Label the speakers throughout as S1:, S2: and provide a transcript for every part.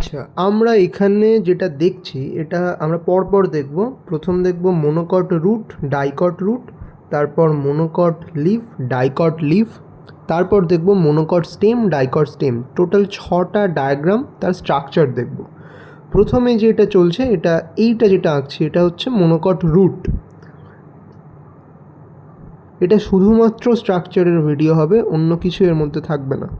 S1: আচ্ছা, আমরা এখানে যেটা দেখছি এটা আমরা পরপর দেখব। প্রথম দেখব মনোকট রুট, ডাইকট রুট, তারপর মনোকট লিফ, ডাইকট লিফ, তারপর দেখব monocot stem, dicot stem. Total 6টা ডায়াগ্রাম, তার স্ট্রাকচার দেখব। প্রথমে যেটা চলছে এইটা যেটা আঁকছি এটা হচ্ছে মনোকট রুট। এটা শুধুমাত্র স্ট্রাকচারের ভিডিও হবে, অন্য কিছু এর মধ্যে থাকবে না।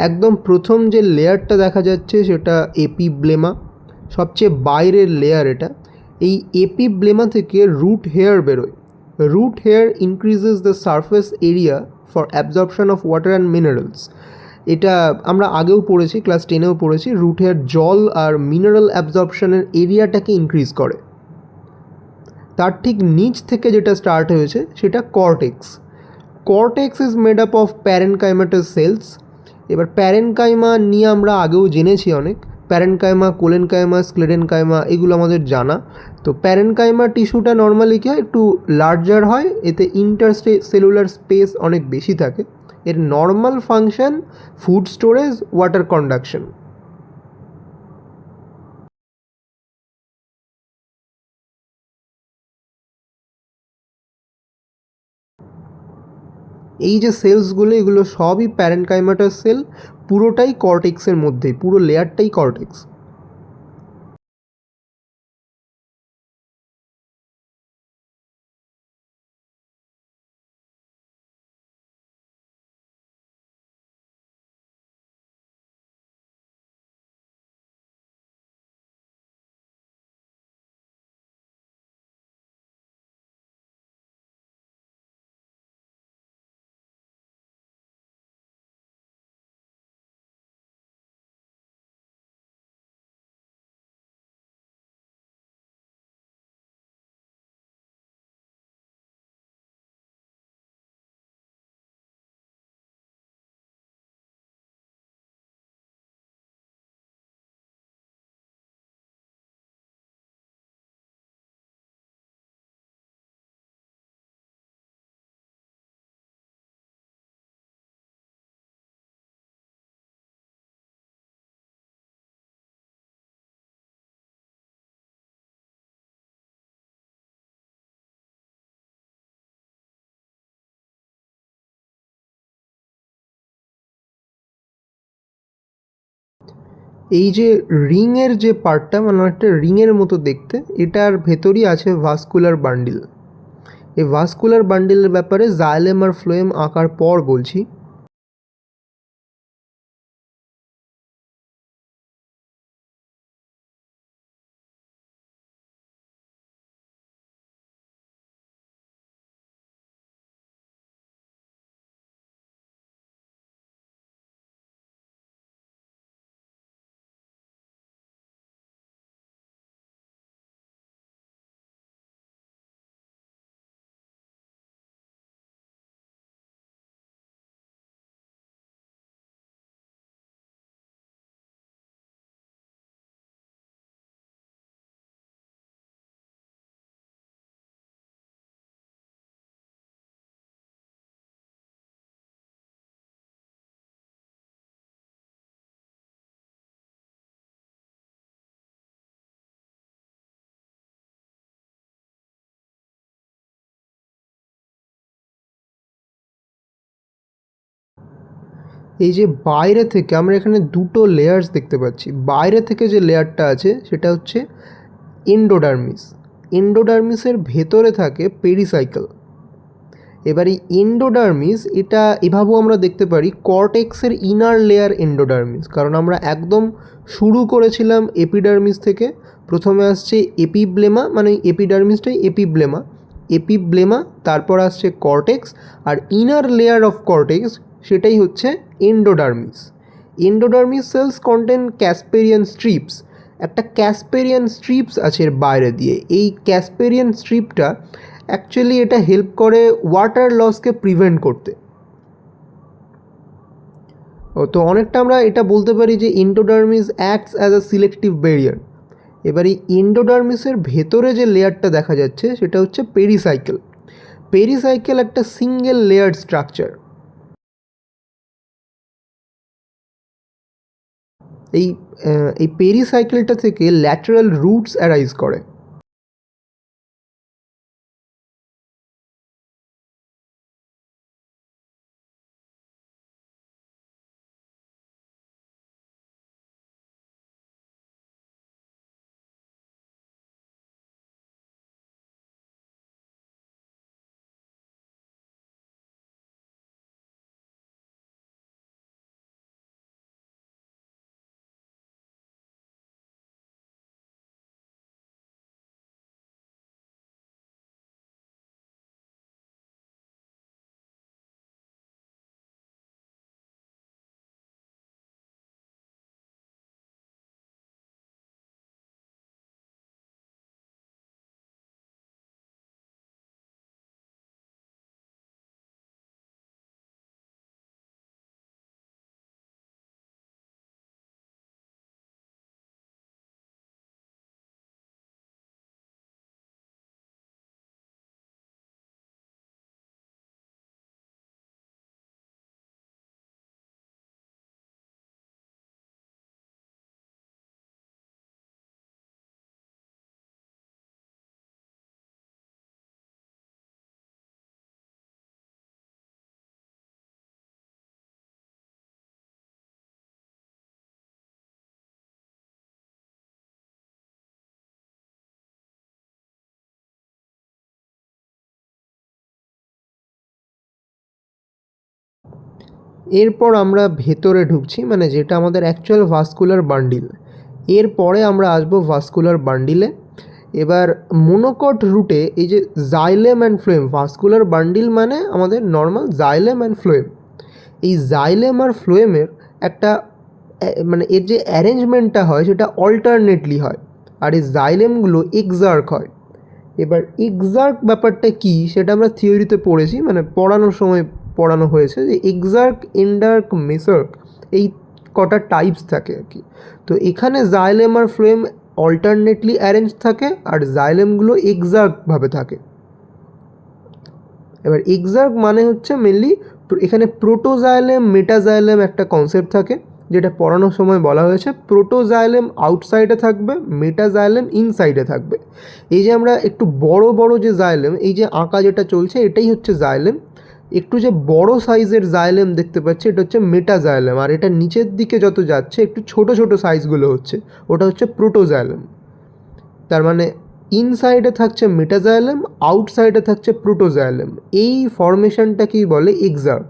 S1: একদম প্রথম যে লেয়ারটা দেখা যাচ্ছে সেটা এপিব্লেমা, সবচেয়ে বাইরের লেয়ার এটা। এই এপিব্লেমা থেকে রুট হেয়ার বেরোয়। Root hair increases the surface area for absorption of water and minerals. এটা আমরা আগেও পড়েছি, ক্লাস 10এও পড়েছি। রুট হেয়ার জল আর মিনারেল অ্যাবজর্পশনের এরিয়াটাকে ইনক্রিজ করে। তার ঠিক নিচ থেকে যেটা স্টার্ট হয়েছে সেটা cortex. Cortex is made up of parenchymatous cells. এবার প্যারেনকাইমা নিয়ে আমরা আগেও জেনেছি অনেক। প্যারেনকাইমা, কোলেনকাইমা, স্ক্লেরেনকাইমা এগুলো আমাদের জানা। তো প্যারেনকাইমা টিস্যুটা নর্মালি কি হয়, একটু লার্জার হয়, এতে সেলুলার স্পেস অনেক বেশি থাকে। এর normal function food storage, water conduction. এই যে সেলসগুলো এগুলো সবই প্যারেনকাইমাটাস সেল, পুরোটাই কর্টেক্সের মধ্যেই, পুরো লেয়ারটাই কর্টেক্স। এই যে রিংয়ের যে পার্টটা, মানে একটা রিংয়ের মতো দেখতে, এটার ভেতরই আছে ভাস্কুলার বান্ডিল। এই ভাস্কুলার বান্ডিলের ব্যাপারে জাইলেম আর ফ্লোয়েম আঁকার পর বলছি। এই যে বাইরে থেকে আমরা এখানে দুটো লেয়ার্স দেখতে পাচ্ছি। বাইরে থেকে যে লেয়ারটা আছে সেটা হচ্ছে এন্ডোডার্মিস। এন্ডোডার্মিসের ভেতরে থাকে পেরিসাইকেল। এবার এই এন্ডোডার্মিস এটা এভাবেও আমরা দেখতে পারি কর্টেক্সের ইনার লেয়ার এন্ডোডার্মিস, কারণ আমরা একদম শুরু করেছিলাম এপিডার্মিস থেকে। প্রথমে আসছে এপিব্লেমা, মানে এপিডার্মিসটাই এপিব্লেমা, এপিব্লেমা, তারপর আসছে কর্টেক্স, আর ইনার লেয়ার অফ কর্টেক্স সেটাই হচ্ছে endodermis. Endodermis cells contain Casparian strips. একটা ক্যাসপেরিয়ান স্ট্রিপস আছে এর বাইরে দিয়ে। এই ক্যাসপেরিয়ান স্ট্রিপটা অ্যাকচুয়ালি এটা হেল্প করে ওয়াটার লসকে প্রিভেন্ট করতে। তো অনেকটা আমরা এটা বলতে পারি যে endodermis acts as a selective barrier. এবার এই এন্ডোডার্মিসের ভেতরে যে লেয়ারটা দেখা যাচ্ছে সেটা হচ্ছে পেরিসাইকেল। পেরিসাইকেল একটা সিঙ্গেল লেয়ার স্ট্রাকচার। এই এই পেরিসাইকেলটা থেকে ল্যাটারাল রুটস অ্যারাইজ করে। এরপর আমরা ভেতরে ঢুকছি, মানে যেটা আমাদের অ্যাকচুয়াল ভাস্কুলার বান্ডিল। এরপরে আমরা আসবো ভাস্কুলার বান্ডিলে। এবার মোনোকট রুটে এই যে xylem and phloem, vascular bundle মানে আমাদের নর্মাল জাইলেম অ্যান্ড ফ্লোয়েম। এই জাইলেম আর ফ্লোয়েমের একটা মানে এর যে অ্যারেঞ্জমেন্টটা হয় সেটা অল্টারনেটলি হয়, আর এই জাইলেমগুলো এক্সার্ক হয়। এবার এক্সার্ক ব্যাপারটা কী সেটা আমরা থিওরিতে পড়েছি, মানে পড়ানোর সময় পড়ানো হয়েছে যে এক্সার্ক, এন্ডার্ক, মেসার্ক এই কটা টাইপস থাকে আর কি। তো এখানে জাইলেম আর ফ্লোয়েম অল্টারনেটলি অ্যারেঞ্জ থাকে, আর জাইলেমগুলো এক্সার্কভাবে থাকে। এবার এক্সার্ক মানে হচ্ছে মেনলি এখানে প্রোটোজাইলেম, মেটাজাইলেম একটা কনসেপ্ট থাকে, যেটা পড়ানোর সময় বলা হয়েছে প্রোটোজাইলেম আউটসাইডে থাকবে, মেটাজাইলেম ইনসাইডে থাকবে। এই যে আমরা একটু বড় বড় যে জাইলেম, এই যে আঁকা যেটা চলছে এটাই হচ্ছে জাইলেম। একটু যে বড় সাইজের জাইলেম দেখতে পাচ্ছি এটা হচ্ছে মেটাজাইলেম, আর এটা নিচের দিকে যত যাচ্ছে একটু ছোট ছোট সাইজগুলো হচ্ছে ওটা হচ্ছে প্রোটোজাইলেম। তার মানে ইনসাইডে থাকছে মেটাজাইলেম, আউটসাইডে থাকছে প্রোটোজাইলেম। এই ফরমেশনটাকেই বলে এক্সার্ক।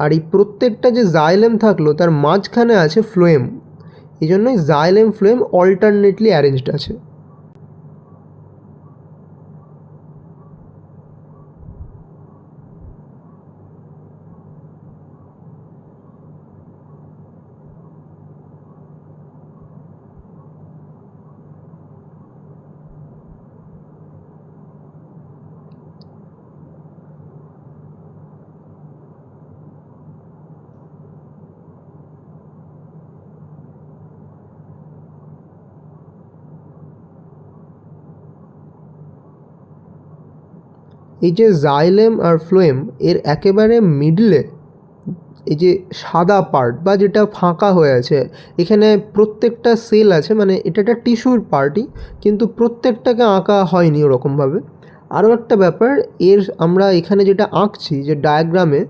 S1: আর এই প্রত্যেকটা যে জাইলেম থাকলো তার মাঝখানে আছে ফ্লোয়েম, এই জন্যই জাইলেম ফ্লোয়েম অল্টারনেটলি অ্যারেঞ্জড আছে। এই যে জাইলেম আর ফ্লোয়েম এর একেবারে মিডলে এই যে সাদা পার্ট বা যেটা ফাঁকা হয়ে আছে, এখানে প্রত্যেকটা সেল আছে, মানে এটা একটা টিস্যুর পার্টই, কিন্তু প্রত্যেকটাকে আঁকা হয়নি ওরকমভাবে। আরও একটা ব্যাপার, এর আমরা এখানে যেটা আঁকছি যে ডায়াগ্রামে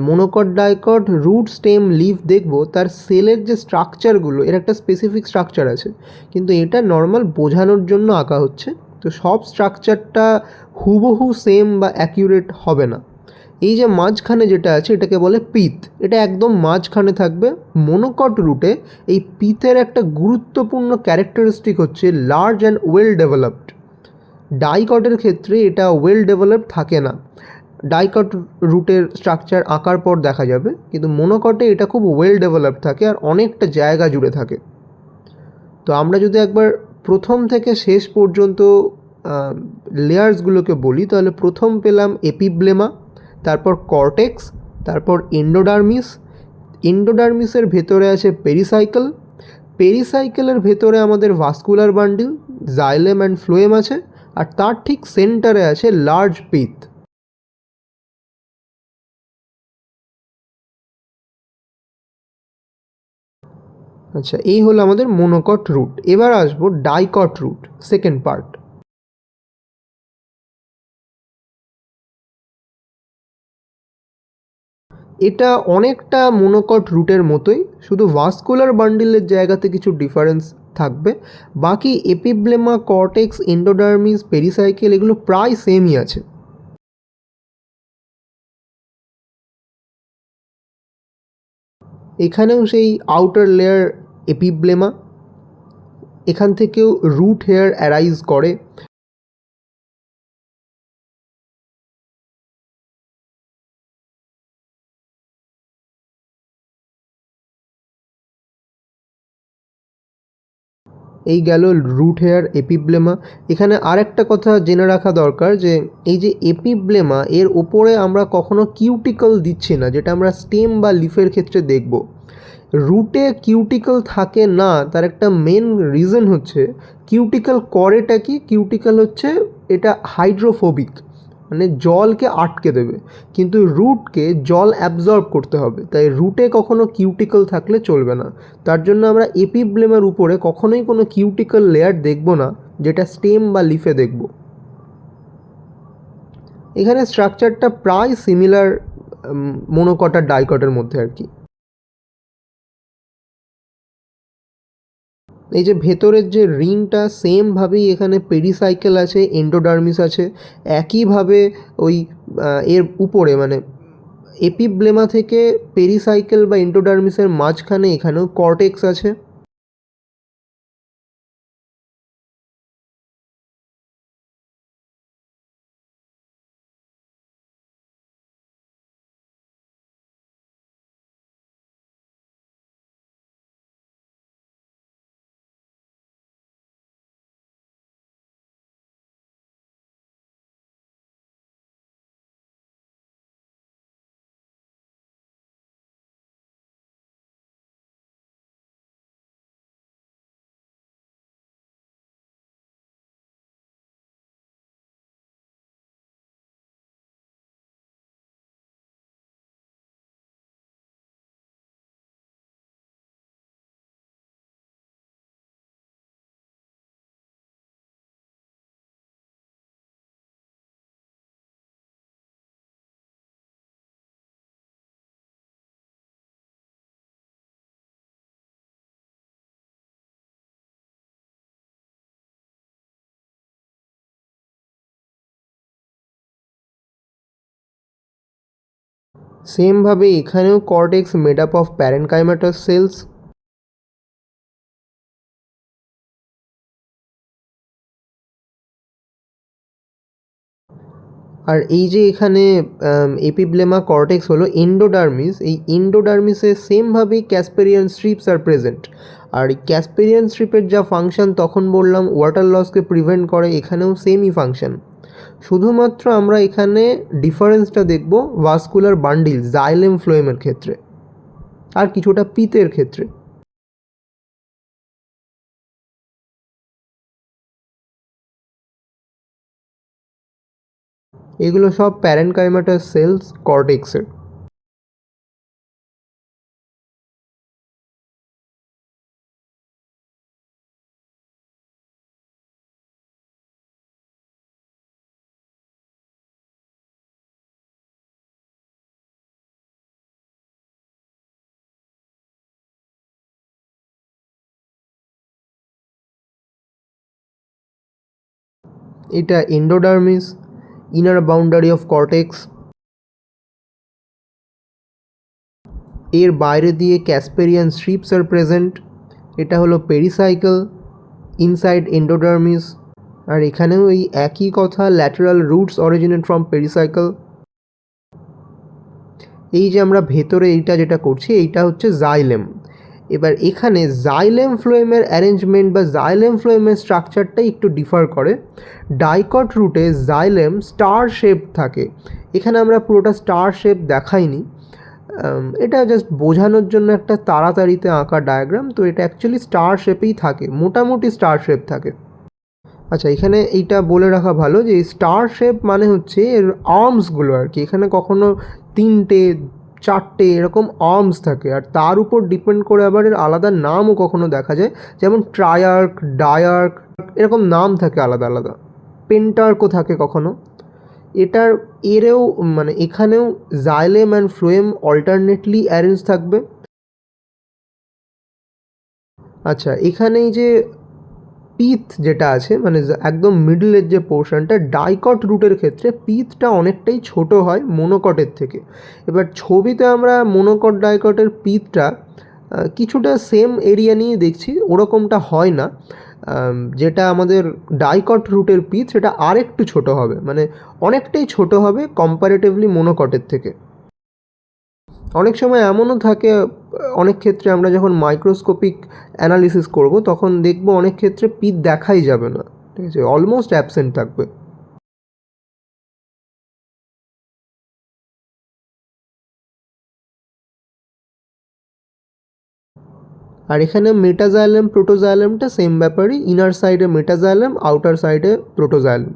S1: monocot dicot root stem leaf দেখব, তার সেলের যে স্ট্রাকচারগুলো এর একটা স্পেসিফিক স্ট্রাকচার আছে, কিন্তু এটা নর্মাল বোঝানোর জন্য আঁকা হচ্ছে। তো সব স্ট্রাকচারটা হুবহু সেম বা অ্যাকিউরেট হবে না। এই যে মাঝখানে যেটা আছে এটাকে বলে পিথ, এটা একদম মাঝখানে থাকবে। মনোকট রুটে এই পিথের একটা গুরুত্বপূর্ণ ক্যারেক্টারিস্টিক হচ্ছে লার্জ অ্যান্ড ওয়েল ডেভেলপড। ডাইকটের ক্ষেত্রে এটা ওয়েল ডেভেলপড থাকে না। ডাইকট রুটের স্ট্রাকচার আঁকার পর দেখা যাবে, কিন্তু মনোকটে এটা খুব ওয়েল ডেভেলপড থাকে আর অনেকটা জায়গা জুড়ে থাকে। তো আমরা যদি একবার প্রথম থেকে শেষ পর্যন্ত লেয়ার্সগুলোকে বলি, তাহলে প্রথম পেলাম এপিব্লেমা, তারপর কর্টেক্স, তারপর এন্ডোডার্মিস। এন্ডোডার্মিসের ভেতরে আছে পেরিসাইকেল, পেরিসাইকেলের ভেতরে আমাদের vascular bundle, xylem and phloem আছে, আর তার ঠিক সেন্টারে আছে লার্জ পিথ। আচ্ছা, এই হলো আমাদের মনোকট রুট। এবার আসবো ডাইকট রুট, সেকেন্ড পার্ট। এটা অনেকটা মনোকট রুটের মতোই, শুধু ভাস্কুলার বান্ডিলের জায়গাতে কিছু ডিফারেন্স থাকবে। বাকি এপিব্লেমা, কর্টেক্স, এন্ডোডার্মিস, পেরিসাইকেল এগুলো প্রায় সেমই আছে। এখানেও সেই আউটার লেয়ার এপিব্লেমা, এখান থেকেও রুট হেয়ার অ্যারাইজ করে। এই গেল রুট হেয়ার এপিব্লেমা। এখানে আর একটা কথা জেনে রাখা দরকার যে এই যে এপিব্লেমা এর ওপরে আমরা কখনো কিউটিকল দিচ্ছি না, যেটা আমরা স্টেম বা লিফের ক্ষেত্রে দেখব। রুটে কিউটিকল থাকে না, তার একটা মেন রিজন হচ্ছে কিউটিকল করেটা কি, কিউটিকল হচ্ছে এটা হাইড্রোফোবিক, মানে জলকে আটকে দেবে, কিন্তু রুটকে জল অ্যাবজর্ব করতে হবে, তাই রুটে কখনো কিউটিকল থাকলে চলবে না। তার জন্য আমরা এপিব্লেমের উপরে কখনোই কোনো কিউটিকল লেয়ার দেখব না, যেটা স্টেম বা লিফে দেখব। এখানে স্ট্রাকচারটা প্রায় সিমিলার মনোকট আর ডাইকটের মধ্যে আর কি। এই যে ভেতরের যে রিংটা সেমভাবেই এখানে পেরিসাইকেল আছে, এন্ডোডার্মিস আছে, একইভাবে ওই এর উপরে মানে এপিব্লেমা থেকে পেরিসাইকেল বা এন্ডোডার্মিসের মাঝখানে এখানেও কর্টেক্স আছে। সেমভাবে এখানেও cortex made up of parenchymatous cells. আর এই যে এখানে এপিব্লেমা কর্টেক্স হলো এন্ডোডার্মিস, এই এন্ডোডার্মিসে সেমভাবেই ক্যাসপেরিয়ান স্ট্রিপস আর প্রেজেন্ট। আর এই ক্যাসপেরিয়ান স্ট্রিপের যা ফাংশন তখন বললাম ওয়াটার লসকে প্রিভেন্ট করে, এখানেও সেমই ফাংশন। শুধুমাত্র আমরা এখানে ডিফারেন্সটা দেখব ভাস্কুলার বান্ডিল জাইলেম ফ্লোয়েমের ক্ষেত্রে আর কিছুটা পিতের ক্ষেত্রে। এগুলো সব প্যারেনকাইমাটাস সেলস কর্টেক্সের। এটা endodermis, inner boundary of cortex. এর বাইরে দিয়ে ক্যাসপেরিয়ান স্ট্রিপস আর প্রেজেন্ট। এটা হলো পেরিসাইকেল, ইনসাইড এন্ডোডার্মিস। আর এখানেও এই একই কথা, lateral roots originate from pericycle. এই যে আমরা ভেতরে এইটা যেটা করছি এইটা হচ্ছে জাইলেম। এবার এখানে জাইলেম ফ্লোয়েমের অ্যারেঞ্জমেন্ট বা জাইলেম ফ্লোয়েমের স্ট্রাকচারটাই একটু ডিফার করে। ডাইকট রুটে জাইলেম স্টার শেপ থাকে, এখানে আমরা পুরোটা স্টার শেপ দেখাইনি, এটা জাস্ট বোঝানোর জন্য একটা তাড়াতাড়িতে আঁকা ডায়াগ্রাম। তো এটা অ্যাকচুয়ালি স্টার শেপেই থাকে, মোটামুটি স্টার শেপ থাকে। আচ্ছা, এখানে এইটা বলে রাখা ভালো যে স্টার শেপ মানে হচ্ছে এর আর্মসগুলো আর কি, এখানে কখনো 3টে 4টে এরকম আর্মস থাকে, আর তার উপর ডিপেন্ড করে আবার এর আলাদা নামও কখনো দেখা যায়, যেমন ট্রায়ার্ক, ডায়ার্ক, এরকম নাম থাকে আলাদা আলাদা, পেন্টার্কও থাকে কখনো। এরেও মানে এখানেও xylem and phloem alternately arrange থাকবে। আচ্ছা, এখানেই যে পিথ যেটা আছে মানে একদম মিডলের যে পোর্শনটা, ডাইকট রুটের ক্ষেত্রে পিথটা অনেকটাই ছোট হয় মোনোকটের থেকে। এবার ছবিতে আমরা মোনোকট ডাইকটের পিথটা কিছুটা সেম এরিয়া নিয়ে দেখছি, ওরকমটা হয় না। যেটা আমাদের ডাইকট রুটের পিথ সেটা আরেকটু ছোট হবে, মানে অনেকটাই ছোট হবে কম্পারেটিভলি মোনোকটের থেকে। অনেক সময় এমনও থাকে, অনেক ক্ষেত্রে আমরা যখন মাইক্রোস্কোপিক অ্যানালিসিস করব তখন দেখব অনেক ক্ষেত্রে পিথ দেখাই যাবে না, ঠিক আছে, অলমোস্ট অ্যাবসেন্ট থাকবে। আর এখানে মেটাজাইলেম প্রোটোজাইলেমটা সেম ব্যাপারই, ইনার সাইডে মেটাজাইলেম, আউটার সাইডে প্রোটোজাইলেম।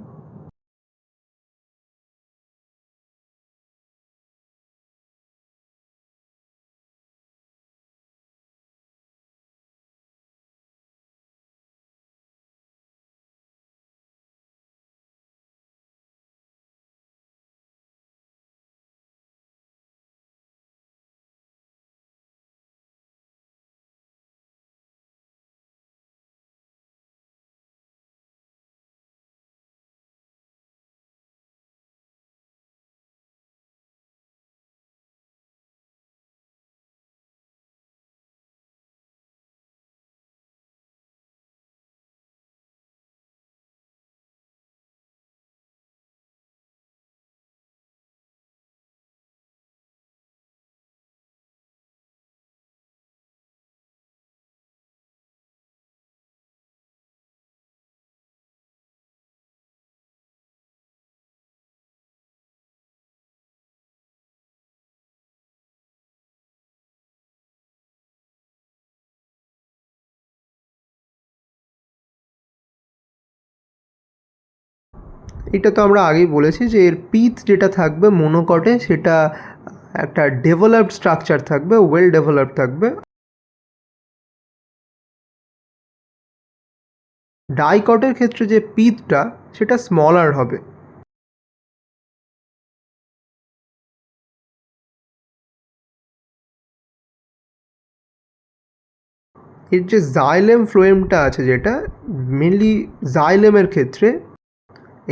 S1: এটা তো আমরা আগেই বলেছি যে এর পিথ যেটা থাকবে মোনোকটে সেটা একটা ডেভেলপড স্ট্রাকচার থাকবে, ওয়েল ডেভেলপড থাকবে। ডাইকটের ক্ষেত্রে যে পিথটা সেটা স্মলার হবে। এর যে জাইলেম ফ্লোয়েমটা আছে যেটা মেনলি জাইলেমের ক্ষেত্রে,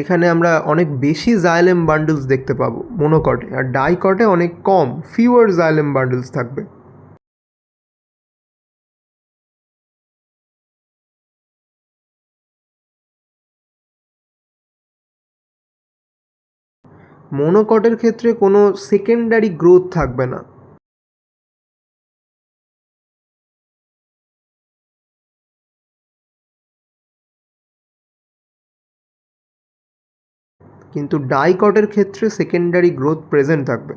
S1: এখানে আমরা অনেক বেশি জাইলেম বান্ডলস দেখতে পাবো মোনোকটে, আর ডাইকটে অনেক কম, ফিউয়ার জাইলেম বান্ডলস থাকবে। মোনোকটের ক্ষেত্রে কোনো সেকেন্ডারি গ্রোথ থাকবে না। কিন্তু ডাইকটের ক্ষেত্রে সেকেন্ডারি গ্রোথ প্রেজেন্ট থাকবে।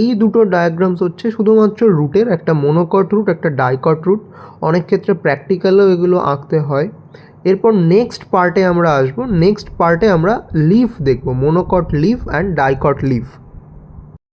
S1: এই দুটো ডায়াগ্রামস হচ্ছে শুধুমাত্র রুটের, একটা মোনোকট রুট, একটা ডাইকট রুট। অনেক ক্ষেত্রে প্র্যাকটিক্যালেও এগুলো আঁকতে হয়। এরপর নেক্সট পার্টে আমরা আসবো, নেক্সট পার্টে আমরা লিফ দেখব, মোনোকট লিফ অ্যান্ড ডাইকট লিফ।